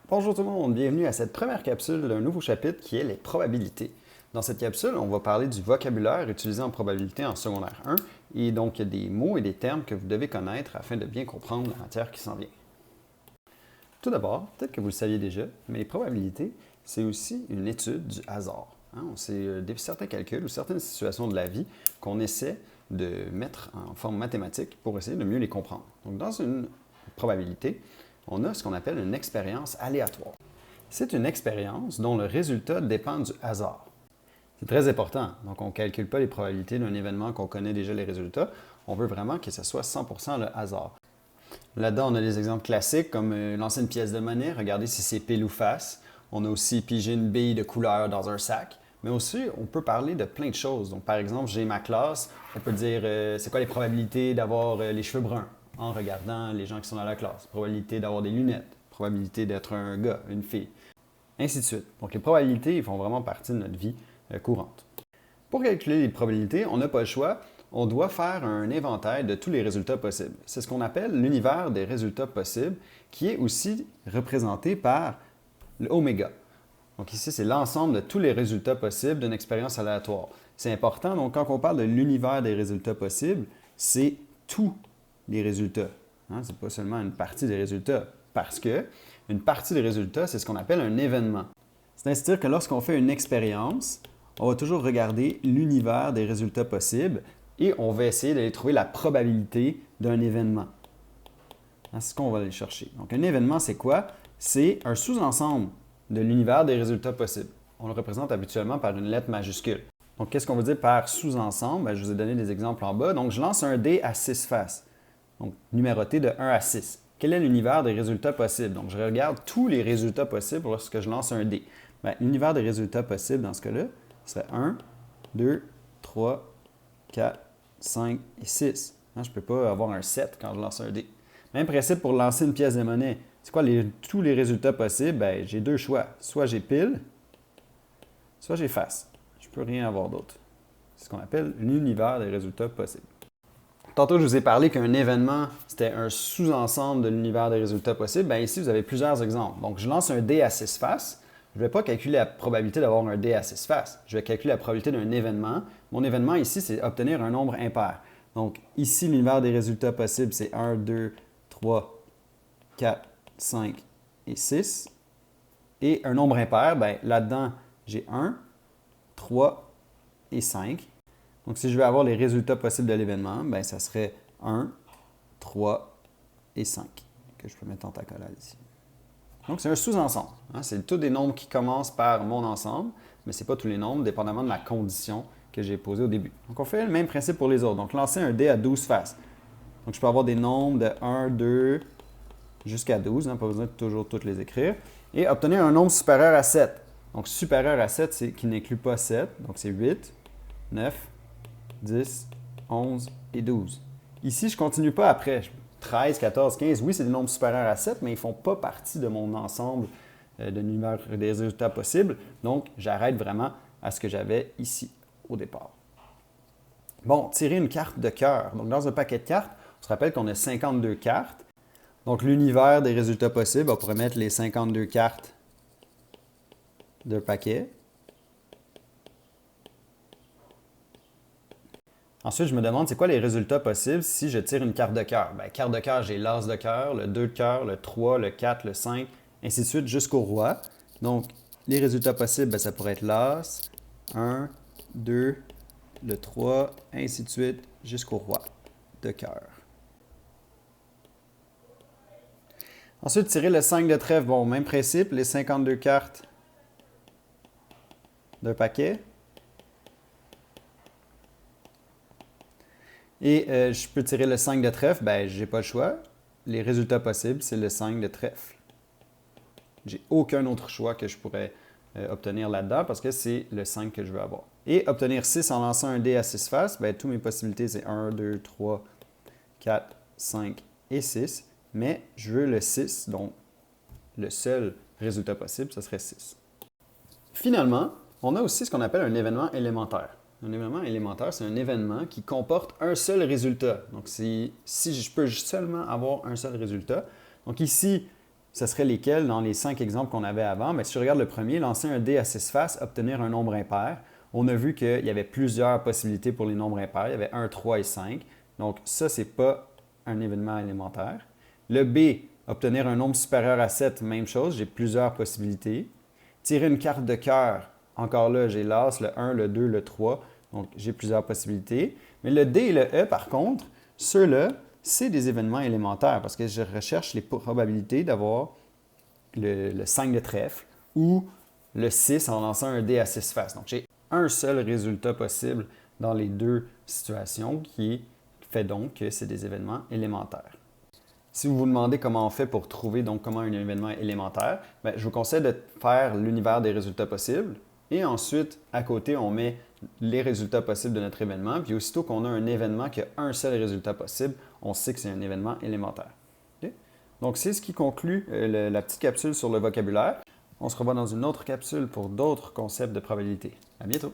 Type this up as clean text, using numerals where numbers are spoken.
Bonjour tout le monde, bienvenue à cette première capsule d'un nouveau chapitre qui est les probabilités. Dans cette capsule, on va parler du vocabulaire utilisé en probabilité en secondaire 1 et donc il y a des mots et des termes que vous devez connaître afin de bien comprendre la matière qui s'en vient. Tout d'abord, peut-être que vous le saviez déjà, mais les probabilités, c'est aussi une étude du hasard. C'est certains calculs ou certaines situations de la vie qu'on essaie de mettre en forme mathématique pour essayer de mieux les comprendre. Donc dans une probabilité, on a ce qu'on appelle une expérience aléatoire. C'est une expérience dont le résultat dépend du hasard. C'est très important. Donc, on ne calcule pas les probabilités d'un événement qu'on connaît déjà les résultats. On veut vraiment que ce soit 100% le hasard. Là-dedans, on a des exemples classiques comme lancer une pièce de monnaie, regarder si c'est pile ou face. On a aussi pigé une bille de couleur dans un sac. Mais aussi, on peut parler de plein de choses. Donc, par exemple, j'ai ma classe. On peut dire c'est quoi les probabilités d'avoir les cheveux bruns en regardant les gens qui sont dans la classe. Probabilité d'avoir des lunettes. Probabilité d'être un gars, une fille. Ainsi de suite. Donc, les probabilités, ils font vraiment partie de notre vie courante. Pour calculer les probabilités, on n'a pas le choix. On doit faire un inventaire de tous les résultats possibles. C'est ce qu'on appelle l'univers des résultats possibles, qui est aussi représenté par l'oméga. Donc ici, c'est l'ensemble de tous les résultats possibles d'une expérience aléatoire. C'est important, donc quand on parle de l'univers des résultats possibles, c'est tous les résultats. Ce n'est pas seulement une partie des résultats, parce que une partie des résultats, c'est ce qu'on appelle un événement. C'est-à-dire que lorsqu'on fait une expérience, on va toujours regarder l'univers des résultats possibles et on va essayer d'aller trouver la probabilité d'un événement. C'est ce qu'on va aller chercher. Donc, un événement, c'est quoi? C'est un sous-ensemble de l'univers des résultats possibles. On le représente habituellement par une lettre majuscule. Donc, qu'est-ce qu'on veut dire par sous-ensemble? Je vous ai donné des exemples en bas. Donc, je lance un dé à 6 faces, donc numéroté de 1 à 6. Quel est l'univers des résultats possibles? Donc, je regarde tous les résultats possibles lorsque je lance un dé. L'univers des résultats possibles dans ce cas-là serait 1, 2, 3, 4, 5 et 6. Je ne peux pas avoir un 7 quand je lance un dé. Même principe pour lancer une pièce de monnaie. C'est quoi tous les résultats possibles? J'ai deux choix. Soit j'ai pile, soit j'ai face. Je ne peux rien avoir d'autre. C'est ce qu'on appelle l'univers des résultats possibles. Tantôt, je vous ai parlé qu'un événement, c'était un sous-ensemble de l'univers des résultats possibles. Ici, vous avez plusieurs exemples. Donc, je lance un dé à 6 faces. Je ne vais pas calculer la probabilité d'avoir un dé à 6 faces. Je vais calculer la probabilité d'un événement. Mon événement ici, c'est obtenir un nombre impair. Donc, ici, l'univers des résultats possibles, c'est 1, 2, 3, 4, 5 et 6. Et un nombre impair, là-dedans, j'ai 1, 3 et 5. Donc, si je veux avoir les résultats possibles de l'événement, ça serait 1, 3 et 5, que je peux mettre en tacola ici. Donc, c'est un sous-ensemble. C'est tous des nombres qui commencent par mon ensemble, mais ce n'est pas tous les nombres, dépendamment de la condition que j'ai posée au début. Donc, on fait le même principe pour les autres. Donc, lancer un dé à 12 faces. Donc, je peux avoir des nombres de 1, 2, jusqu'à 12. Pas besoin de toujours toutes les écrire. Et obtenir un nombre supérieur à 7. Donc, supérieur à 7, c'est qui n'inclut pas 7. Donc, c'est 8, 9, 10, 11 et 12. Ici, je ne continue pas après. 13, 14, 15, oui, c'est des nombres supérieurs à 7, mais ils ne font pas partie de mon ensemble de l'univers des résultats possibles. Donc, j'arrête vraiment à ce que j'avais ici au départ. Bon, tirer une carte de cœur. Donc, dans un paquet de cartes, on se rappelle qu'on a 52 cartes. Donc, l'univers des résultats possibles, on pourrait mettre les 52 cartes d'un paquet. Ensuite, je me demande, c'est quoi les résultats possibles si je tire une carte de cœur? Carte de cœur, j'ai l'as de cœur, le 2 de cœur, le 3, le 4, le 5, ainsi de suite jusqu'au roi. Donc, les résultats possibles, ça pourrait être l'as, 1, 2, le 3, ainsi de suite jusqu'au roi de cœur. Ensuite, tirer le 5 de trèfle. Bon, même principe, les 52 cartes d'un paquet. Et je peux tirer le 5 de trèfle, je n'ai pas le choix. Les résultats possibles, c'est le 5 de trèfle. J'ai aucun autre choix que je pourrais obtenir là-dedans parce que c'est le 5 que je veux avoir. Et obtenir 6 en lançant un dé à 6 faces, toutes mes possibilités, c'est 1, 2, 3, 4, 5 et 6. Mais je veux le 6, donc le seul résultat possible, ce serait 6. Finalement, on a aussi ce qu'on appelle un événement élémentaire. Un événement élémentaire, c'est un événement qui comporte un seul résultat. Donc, si je peux seulement avoir un seul résultat. Donc ici, ce serait lesquels dans les 5 exemples qu'on avait avant? Bien, si je regarde le premier, lancer un dé à 6 faces, obtenir un nombre impair, on a vu qu'il y avait plusieurs possibilités pour les nombres impairs. Il y avait 1, 3 et 5. Donc ça, ce n'est pas un événement élémentaire. Le B, obtenir un nombre supérieur à 7, même chose, j'ai plusieurs possibilités. Tirer une carte de cœur, encore là, j'ai l'As, le 1, le 2, le 3, donc j'ai plusieurs possibilités. Mais le D et le E, par contre, ceux-là, c'est des événements élémentaires parce que je recherche les probabilités d'avoir le 5 de trèfle ou le 6 en lançant un dé à 6 faces. Donc j'ai un seul résultat possible dans les deux situations qui fait donc que c'est des événements élémentaires. Si vous vous demandez comment on fait pour trouver donc comment un événement est élémentaire, bien, je vous conseille de faire l'univers des résultats possibles et ensuite, à côté, on met les résultats possibles de notre événement. Puis aussitôt qu'on a un événement qui a un seul résultat possible, on sait que c'est un événement élémentaire. Okay? Donc, c'est ce qui conclut la petite capsule sur le vocabulaire. On se revoit dans une autre capsule pour d'autres concepts de probabilité. À bientôt!